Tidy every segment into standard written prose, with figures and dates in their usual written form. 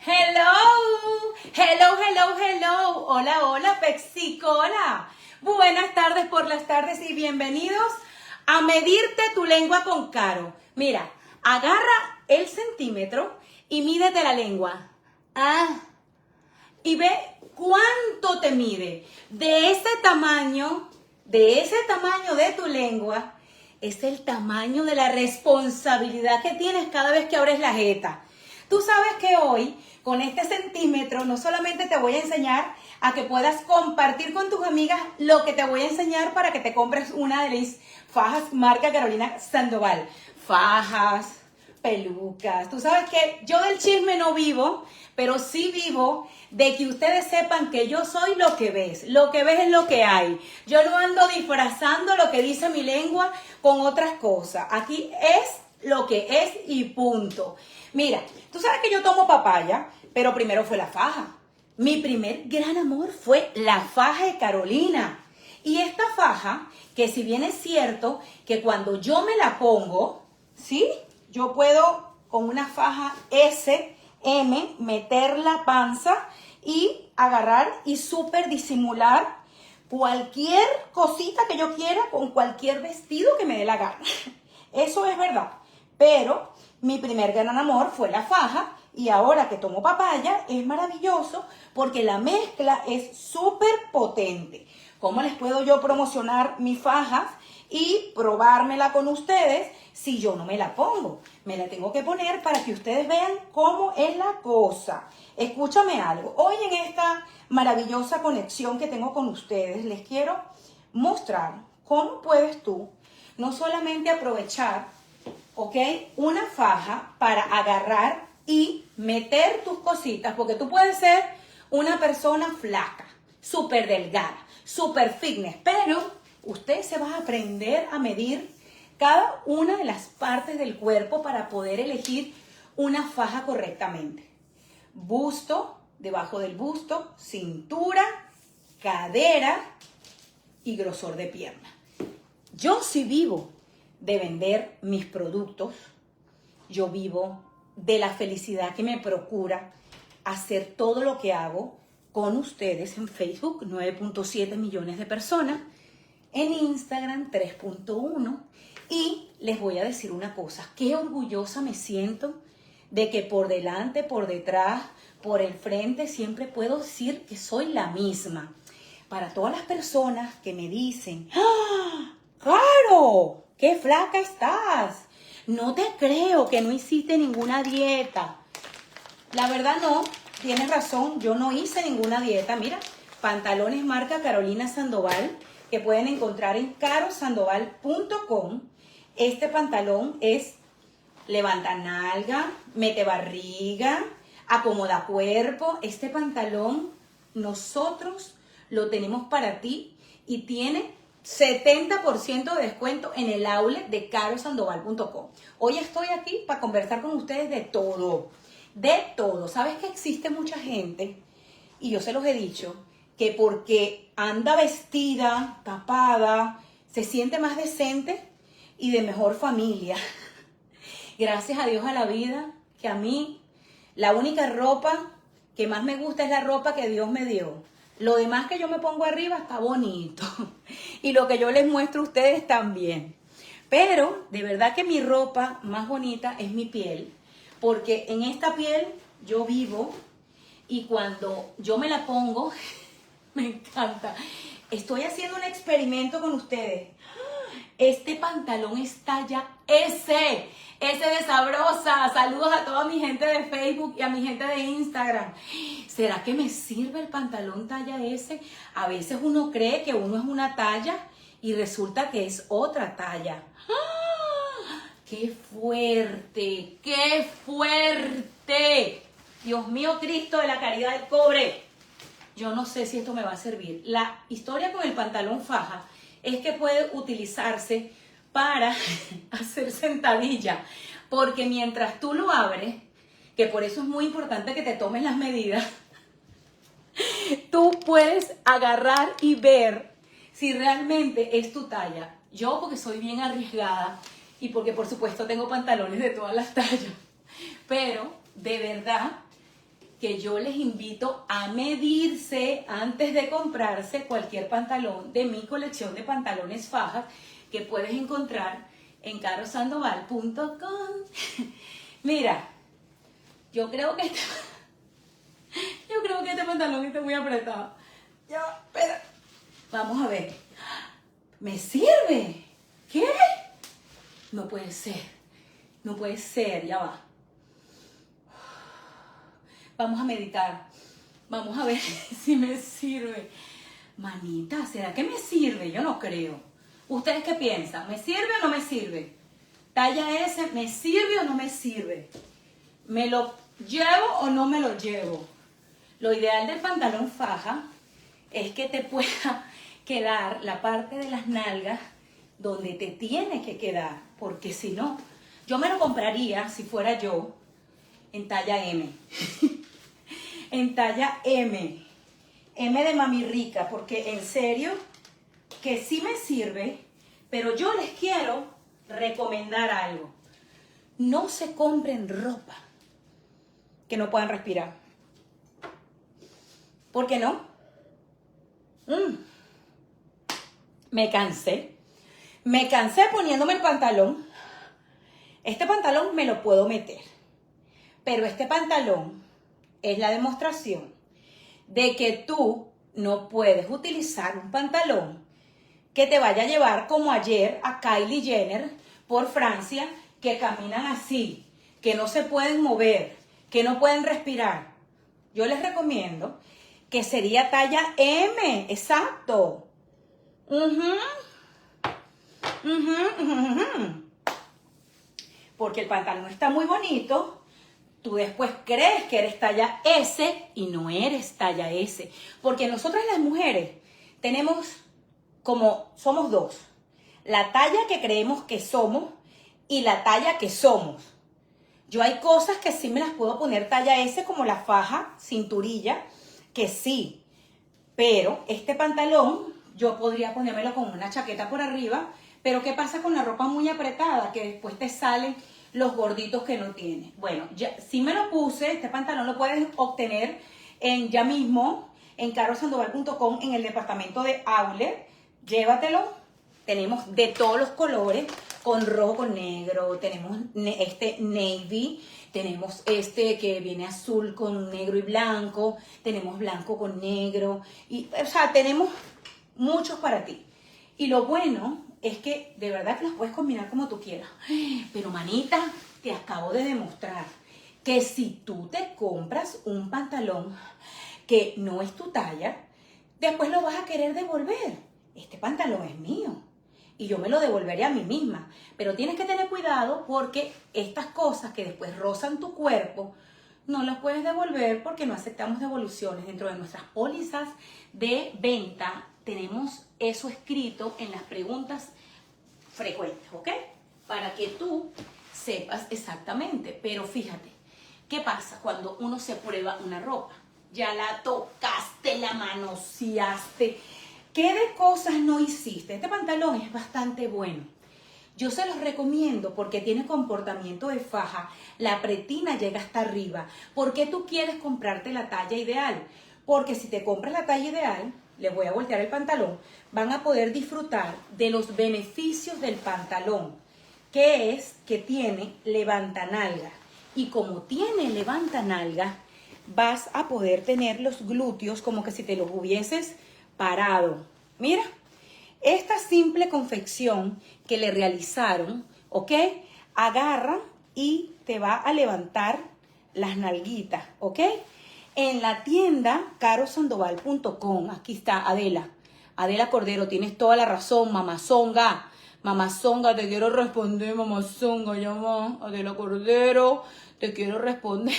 Hello, hello, hello, hello. Hola, hola, Pepsicola. Buenas tardes por las tardes y bienvenidos a Medirte tu lengua con Caro. Mira, agarra el centímetro y mídete la lengua. Y ve cuánto te mide. De ese tamaño de tu lengua, es el tamaño de la responsabilidad que tienes cada vez que abres la jeta. Tú sabes que hoy, con este centímetro, no solamente te voy a enseñar a que puedas compartir con tus amigas lo que te voy a enseñar para que te compres una de las fajas marca Carolina Sandoval. Fajas, pelucas. Tú sabes que yo del chisme no vivo, pero sí vivo de que ustedes sepan que yo soy lo que ves. Lo que ves es lo que hay. Yo no ando disfrazando lo que dice mi lengua con otras cosas. Aquí es lo que es y punto. Mira, tú sabes que yo tomo papaya, pero primero fue la faja. Mi primer gran amor fue la faja de Carolina. Y esta faja, que si bien es cierto que cuando yo me la pongo, ¿sí? Yo puedo con una faja S, M, meter la panza y agarrar y súper disimular cualquier cosita que yo quiera con cualquier vestido que me dé la gana. Eso es verdad. Pero mi primer gran amor fue la faja y ahora que tomo papaya es maravilloso porque la mezcla es súper potente. ¿Cómo les puedo yo promocionar mis fajas y probármela con ustedes si yo no me la pongo? Me la tengo que poner para que ustedes vean cómo es la cosa. Escúchame algo. Hoy en esta maravillosa conexión que tengo con ustedes, les quiero mostrar cómo puedes tú no solamente aprovechar, ¿ok?, una faja para agarrar y meter tus cositas, porque tú puedes ser una persona flaca, súper delgada, súper fitness, pero usted se va a aprender a medir cada una de las partes del cuerpo para poder elegir una faja correctamente. Busto, debajo del busto, cintura, cadera y grosor de pierna. Yo sí vivo de vender mis productos, yo vivo de la felicidad que me procura hacer todo lo que hago con ustedes en Facebook, 9.7 millones de personas, en Instagram 3.1, y les voy a decir una cosa, qué orgullosa me siento de que por delante, por detrás, por el frente, siempre puedo decir que soy la misma. Para todas las personas que me dicen, ¡ah, Caro! ¡Qué flaca estás! No te creo que no hiciste ninguna dieta. La verdad no, tienes razón, yo no hice ninguna dieta. Mira, pantalones marca Carolina Sandoval, que pueden encontrar en carosandoval.com. Este pantalón es levanta nalga, mete barriga, acomoda cuerpo. Este pantalón nosotros lo tenemos para ti y tiene 70% de descuento en el outlet de carosandoval.com. Hoy estoy aquí para conversar con ustedes de todo. De todo. ¿Sabes que existe mucha gente? Y yo se los he dicho, que porque anda vestida, tapada, se siente más decente y de mejor familia. Gracias a Dios a la vida, que a mí la única ropa que más me gusta es la ropa que Dios me dio. Lo demás que yo me pongo arriba está bonito. Y lo que yo les muestro a ustedes también. Pero de verdad que mi ropa más bonita es mi piel. Porque en esta piel yo vivo y cuando yo me la pongo, me encanta. Estoy haciendo un experimento con ustedes. Este pantalón es talla S. S de sabrosa. Saludos a toda mi gente de Facebook y a mi gente de Instagram. ¿Será que me sirve el pantalón talla S? A veces uno cree que uno es una talla y resulta que es otra talla. ¡Ah! ¡Qué fuerte! ¡Qué fuerte! Dios mío, Cristo de la caridad del cobre. Yo no sé si esto me va a servir. La historia con el pantalón faja es que puede utilizarse para hacer sentadilla, porque mientras tú lo abres, que por eso es muy importante que te tomes las medidas, tú puedes agarrar y ver si realmente es tu talla. Yo porque soy bien arriesgada y porque por supuesto tengo pantalones de todas las tallas, pero de verdad que yo les invito a medirse antes de comprarse cualquier pantalón de mi colección de pantalones fajas que puedes encontrar en carosandoval.com. Mira, yo creo que este pantalón está muy apretado. Ya, espera. Vamos a ver. ¿Me sirve? ¿Qué? No puede ser. No puede ser, ya va. Vamos a meditar. Vamos a ver si me sirve. Manita, ¿será que me sirve? Yo no creo. ¿Ustedes qué piensan? ¿Me sirve o no me sirve? Talla S, ¿me sirve o no me sirve? ¿Me lo llevo o no me lo llevo? Lo ideal del pantalón faja es que te pueda quedar la parte de las nalgas donde te tiene que quedar, porque si no, yo me lo compraría, si fuera yo, en talla M. En talla M. M de mami rica, porque en serio que sí me sirve, pero yo les quiero recomendar algo. No se compren ropa que no puedan respirar. ¿Por qué no? Me cansé. Me cansé poniéndome el pantalón. Este pantalón me lo puedo meter. Pero este pantalón es la demostración de que tú no puedes utilizar un pantalón que te vaya a llevar como ayer a Kylie Jenner por Francia, que caminan así, que no se pueden mover, que no pueden respirar. Yo les recomiendo que sería talla M, exacto. Porque el pantalón está muy bonito. Tú después crees que eres talla S y no eres talla S. Porque nosotras las mujeres tenemos somos dos. La talla que creemos que somos y la talla que somos. Yo hay cosas que sí me las puedo poner talla S, como la faja, cinturilla, que sí. Pero este pantalón yo podría ponérmelo con una chaqueta por arriba. Pero ¿qué pasa con la ropa muy apretada? Que después te salen los gorditos que no tienes. Bueno, ya sí me lo puse. Este pantalón lo puedes obtener ya mismo en carosandoval.com en el departamento de outlet. Llévatelo. Tenemos de todos los colores, con rojo, con negro. Tenemos este navy. Tenemos este que viene azul con negro y blanco. Tenemos blanco con negro. O sea, tenemos muchos para ti. Y lo bueno es que de verdad que los puedes combinar como tú quieras. Pero manita, te acabo de demostrar que si tú te compras un pantalón que no es tu talla, después lo vas a querer devolver. Este pantalón es mío y yo me lo devolveré a mí misma. Pero tienes que tener cuidado porque estas cosas que después rozan tu cuerpo, no las puedes devolver porque no aceptamos devoluciones. Dentro de nuestras pólizas de venta tenemos eso escrito en las preguntas frecuentes, ¿ok? Para que tú sepas exactamente. Pero fíjate, ¿qué pasa cuando uno se prueba una ropa? Ya la tocaste, la manoseaste. ¿Qué de cosas no hiciste? Este pantalón es bastante bueno. Yo se los recomiendo porque tiene comportamiento de faja. La pretina llega hasta arriba. ¿Por qué tú quieres comprarte la talla ideal? Porque si te compras la talla ideal, les voy a voltear el pantalón, van a poder disfrutar de los beneficios del pantalón, que es que tiene levantanalga. Y como tiene levantanalga, vas a poder tener los glúteos como que si te los hubieses parado. Mira, esta simple confección que le realizaron, ¿ok? Agarra y te va a levantar las nalguitas, ¿ok? En la tienda carosandoval.com, aquí está Adela. Adela Cordero, tienes toda la razón, mamazonga. Mamazonga, te quiero responder, mamazonga, llama Adela Cordero, te quiero responder.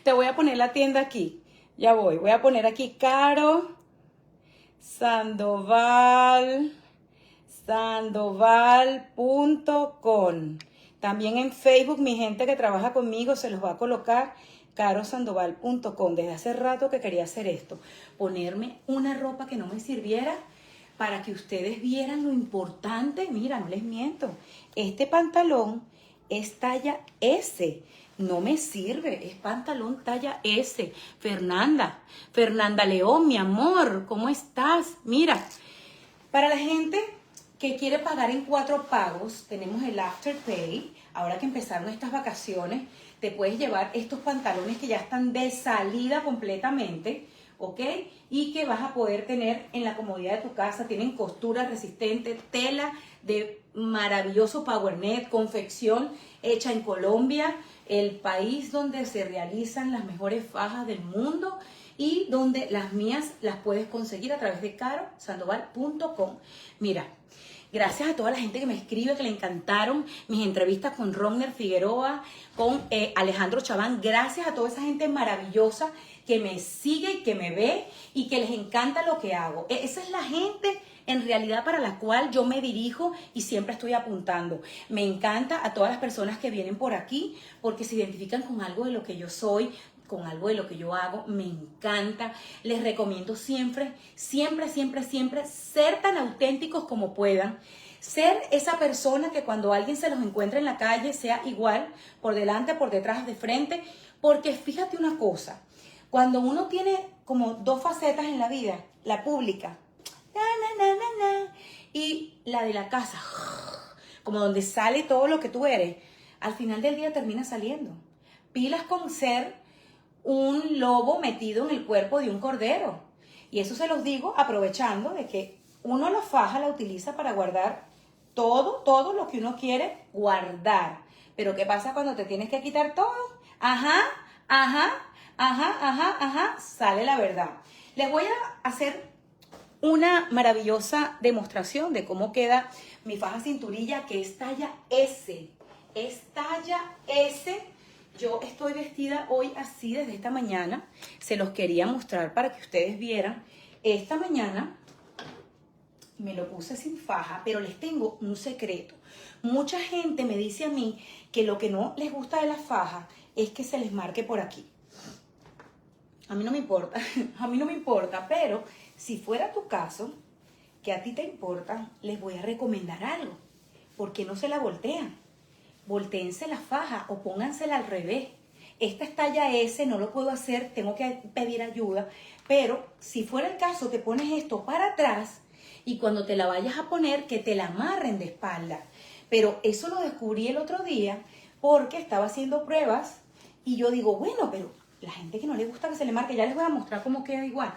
Te voy a poner la tienda aquí. Ya voy a poner aquí carosandoval.com. También en Facebook, mi gente que trabaja conmigo se los va a colocar carosandoval.com. Desde hace rato que quería hacer esto, ponerme una ropa que no me sirviera para que ustedes vieran lo importante. Mira, no les miento, este pantalón es talla S. no me sirve, es pantalón talla S. Fernanda León, mi amor, ¿cómo estás? Mira, para la gente que quiere pagar en 4 pagos, tenemos el Afterpay. Ahora que empezaron estas vacaciones, te puedes llevar estos pantalones que ya están de salida completamente, ¿ok? Y que vas a poder tener en la comodidad de tu casa. Tienen costura resistente, tela de maravilloso PowerNet, confección hecha en Colombia, el país donde se realizan las mejores fajas del mundo y donde las mías las puedes conseguir a través de carosandoval.com. Mira, gracias a toda la gente que me escribe, que le encantaron mis entrevistas con Ronner Figueroa, con Alejandro Chaván. Gracias a toda esa gente maravillosa que me sigue y que me ve y que les encanta lo que hago. Esa es la gente en realidad para la cual yo me dirijo y siempre estoy apuntando. Me encanta a todas las personas que vienen por aquí porque se identifican con algo de lo que yo soy, con algo de lo que yo hago, me encanta. Les recomiendo siempre ser tan auténticos como puedan. Ser esa persona que cuando alguien se los encuentra en la calle sea igual, por delante, por detrás, de frente. Porque fíjate una cosa, cuando uno tiene como 2 facetas en la vida, la pública, y la de la casa, como donde sale todo lo que tú eres, al final del día termina saliendo. Pilas con ser un lobo metido en el cuerpo de un cordero. Y eso se los digo aprovechando de que uno la faja la utiliza para guardar todo lo que uno quiere guardar. Pero ¿qué pasa cuando te tienes que quitar todo? Sale la verdad. Les voy a hacer una maravillosa demostración de cómo queda mi faja cinturilla, que es talla S. Es talla S. Yo estoy vestida hoy así desde esta mañana. Se los quería mostrar para que ustedes vieran. Esta mañana me lo puse sin faja, pero les tengo un secreto. Mucha gente me dice a mí que lo que no les gusta de la faja es que se les marque por aquí. A mí no me importa, pero si fuera tu caso, que a ti te importa, les voy a recomendar algo. ¿Por qué no se la voltean? Voltéense la faja o póngansela al revés. Esta es talla S, no lo puedo hacer, tengo que pedir ayuda, pero si fuera el caso, te pones esto para atrás y cuando te la vayas a poner, que te la amarren de espalda. Pero eso lo descubrí el otro día porque estaba haciendo pruebas y yo digo, bueno, pero la gente que no le gusta que se le marque, ya les voy a mostrar cómo queda igual.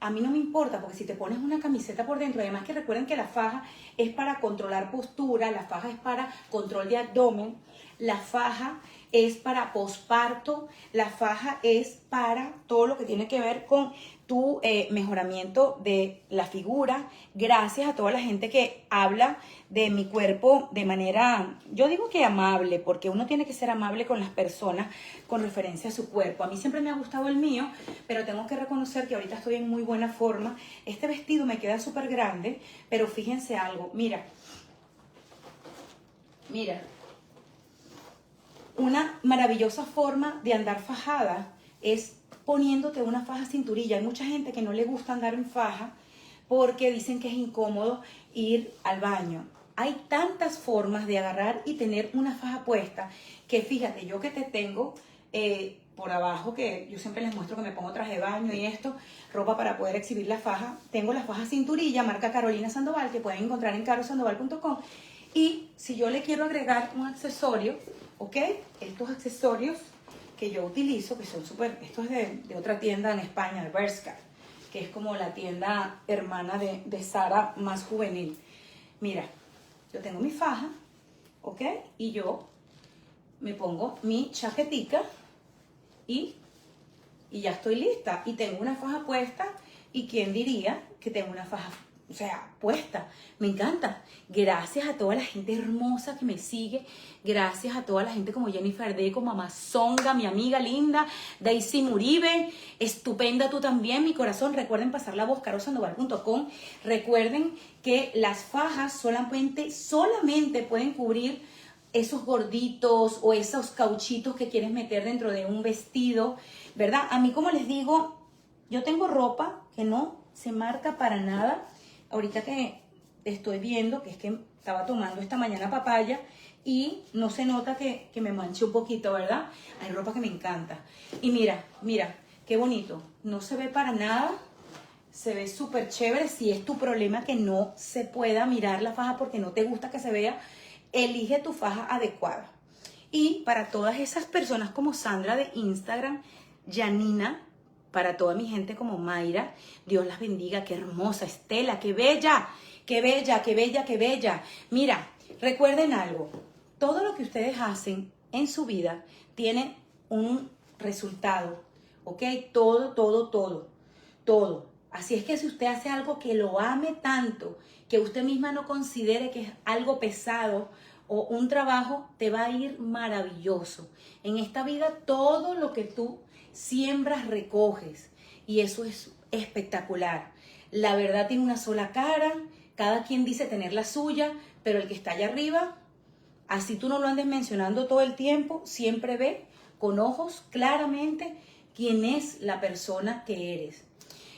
A mí no me importa, porque si te pones una camiseta por dentro, además que recuerden que la faja es para controlar postura, la faja es para control de abdomen, la faja es para posparto, la faja es para todo lo que tiene que ver con tu mejoramiento de la figura. Gracias a toda la gente que habla de mi cuerpo de manera, yo digo que amable, porque uno tiene que ser amable con las personas con referencia a su cuerpo. A mí siempre me ha gustado el mío, pero tengo que reconocer que ahorita estoy en muy buena forma. Este vestido me queda súper grande, pero fíjense algo, mira, una maravillosa forma de andar fajada es poniéndote una faja cinturilla. Hay mucha gente que no le gusta andar en faja porque dicen que es incómodo ir al baño. Hay tantas formas de agarrar y tener una faja puesta que fíjate, yo que te tengo por abajo, que yo siempre les muestro que me pongo traje de baño y esto, ropa para poder exhibir la faja. Tengo la faja cinturilla, marca Carolina Sandoval, que pueden encontrar en carosandoval.com. Y si yo le quiero agregar un accesorio, ¿ok? Estos accesorios que yo utilizo, que son súper, esto es de otra tienda en España, de Bershka, que es como la tienda hermana de Zara más juvenil. Mira, yo tengo mi faja, ¿ok? Y yo me pongo mi chaquetica y ya estoy lista. Y tengo una faja puesta y ¿quién diría que tengo una faja puesta? Me encanta. Gracias a toda la gente hermosa que me sigue. Gracias a toda la gente como Jennifer Deco, Mamá Zonga, mi amiga linda, Daisy Muribe, estupenda tú también, mi corazón. Recuerden pasar la voz, carosandoval.com. Recuerden que las fajas solamente pueden cubrir esos gorditos o esos cauchitos que quieres meter dentro de un vestido, ¿verdad? A mí, como les digo, yo tengo ropa que no se marca para nada. Ahorita que estoy viendo, que es que estaba tomando esta mañana papaya y no se nota que me manché un poquito, ¿verdad? Hay ropa que me encanta. Y mira, mira, qué bonito. No se ve para nada. Se ve súper chévere. Si es tu problema que no se pueda mirar la faja porque no te gusta que se vea, elige tu faja adecuada. Y para todas esas personas como Sandra de Instagram, Janina, para toda mi gente como Mayra, Dios las bendiga, qué hermosa Estela, qué bella, qué bella, qué bella, qué bella. Mira, recuerden algo, todo lo que ustedes hacen en su vida tiene un resultado, ¿ok? Todo. Así es que si usted hace algo que lo ame tanto, que usted misma no considere que es algo pesado o un trabajo, te va a ir maravilloso. En esta vida todo lo que tú siembras, recoges. Y eso es espectacular. La verdad tiene una sola cara, cada quien dice tener la suya, pero el que está allá arriba, así tú no lo andes mencionando todo el tiempo, siempre ve con ojos claramente quién es la persona que eres.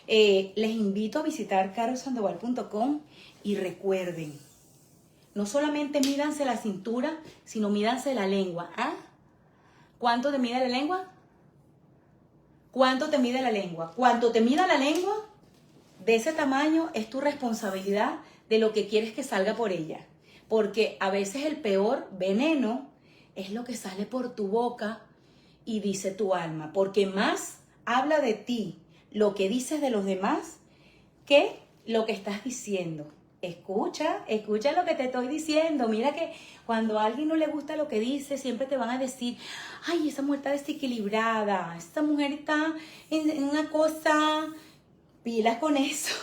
Les invito a visitar carosandoval.com y recuerden, no solamente mídanse la cintura, sino mídanse la lengua. ¿Ah? ¿Cuánto te mide la lengua? ¿Cuánto te mide la lengua? Cuanto te mida la lengua, de ese tamaño es tu responsabilidad de lo que quieres que salga por ella. Porque a veces el peor veneno es lo que sale por tu boca y dice tu alma. Porque más habla de ti lo que dices de los demás que lo que estás diciendo. Escucha lo que te estoy diciendo. Mira que cuando a alguien no le gusta lo que dice, siempre te van a decir, ay, esa mujer está desequilibrada, esta mujer está en una cosa, pilas con eso.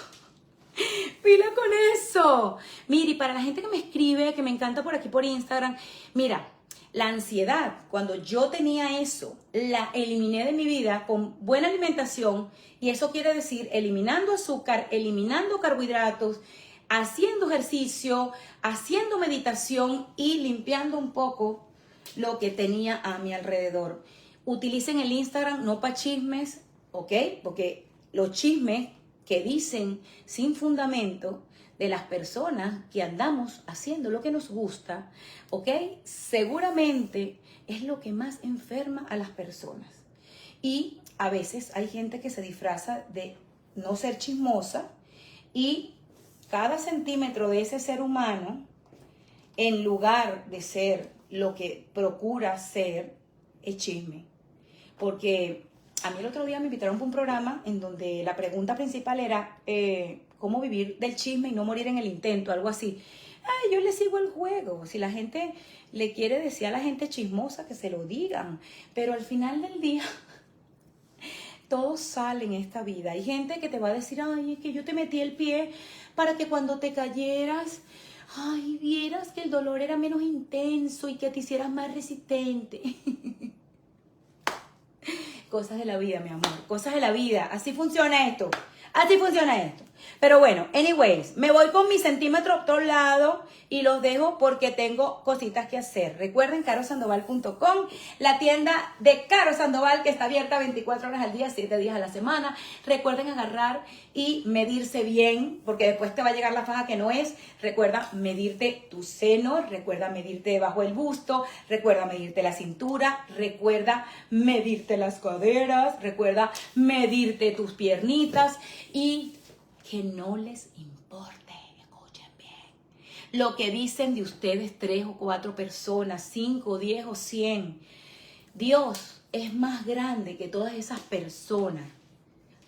Pila con eso. Mira, y para la gente que me escribe, que me encanta por aquí por Instagram, mira, la ansiedad, cuando yo tenía eso, la eliminé de mi vida con buena alimentación, y eso quiere decir eliminando azúcar, eliminando carbohidratos, haciendo ejercicio, haciendo meditación y limpiando un poco lo que tenía a mi alrededor. Utilicen el Instagram no para chismes, ¿ok? Porque los chismes que dicen sin fundamento de las personas que andamos haciendo lo que nos gusta, ¿ok? Seguramente es lo que más enferma a las personas. Y a veces hay gente que se disfraza de no ser chismosa y cada centímetro de ese ser humano, en lugar de ser lo que procura ser, es chisme. Porque a mí el otro día me invitaron para un programa en donde la pregunta principal era cómo vivir del chisme y no morir en el intento, algo así. Ay, yo le sigo el juego. Si la gente le quiere decir a la gente chismosa, que se lo digan. Pero al final del día, todo sale en esta vida. Hay gente que te va a decir, ay, es que yo te metí el pie para que cuando te cayeras, ay, vieras que el dolor era menos intenso y que te hicieras más resistente. Cosas de la vida, mi amor, cosas de la vida. Así funciona esto. Así funciona esto. Pero bueno, anyways, me voy con mi centímetro a otro lado y los dejo porque tengo cositas que hacer. Recuerden carosandoval.com, la tienda de Caro Sandoval que está abierta 24 horas al día, 7 días a la semana. Recuerden agarrar y medirse bien porque después te va a llegar la faja que no es. Recuerda medirte tus senos, recuerda medirte debajo del busto, recuerda medirte la cintura, recuerda medirte las caderas, recuerda medirte tus piernitas y que no les importe, escuchen bien, lo que dicen de ustedes 3 o 4 personas, 5, 10 o 100. Dios es más grande que todas esas personas.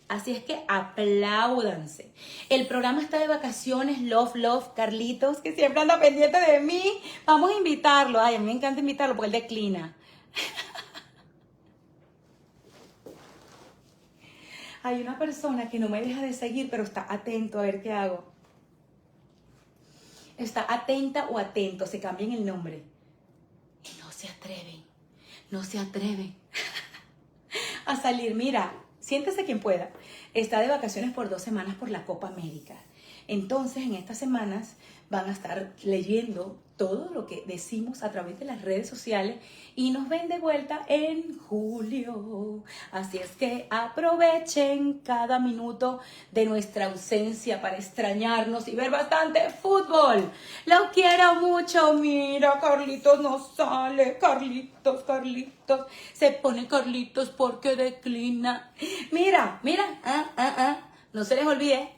Así es que apláudanse. El programa está de vacaciones, Love, Carlitos, que siempre anda pendiente de mí. Vamos a invitarlo. Ay, a mí me encanta invitarlo porque él declina. Hay una persona que no me deja de seguir, pero está atento a ver qué hago. Está atenta o atento, se cambian el nombre. Y no se atreven a salir. Mira, siéntese quien pueda. Está de vacaciones por 2 semanas por la Copa América. Entonces, en estas semanas van a estar leyendo todo lo que decimos a través de las redes sociales y nos ven de vuelta en julio. Así es que aprovechen cada minuto de nuestra ausencia para extrañarnos y ver bastante fútbol. Lo quiero mucho. Mira, Carlitos no sale. Carlitos. Se pone Carlitos porque declina. Mira. No se les olvide.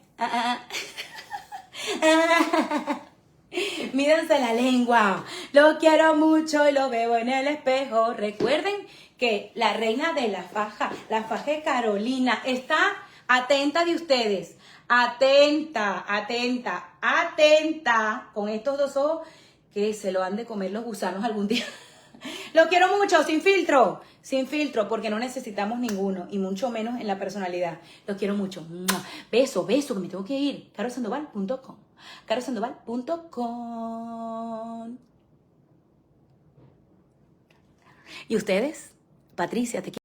Mídense la lengua. Lo quiero mucho y lo veo en el espejo. Recuerden que la reina de la faja de Carolina, está atenta de ustedes. Atenta con estos dos ojos que se lo han de comer los gusanos algún día. Lo quiero mucho, sin filtro, porque no necesitamos ninguno, y mucho menos en la personalidad. Lo quiero mucho. Beso, que me tengo que ir. carosandoval.com. ¿Y ustedes? Patricia, te quiero.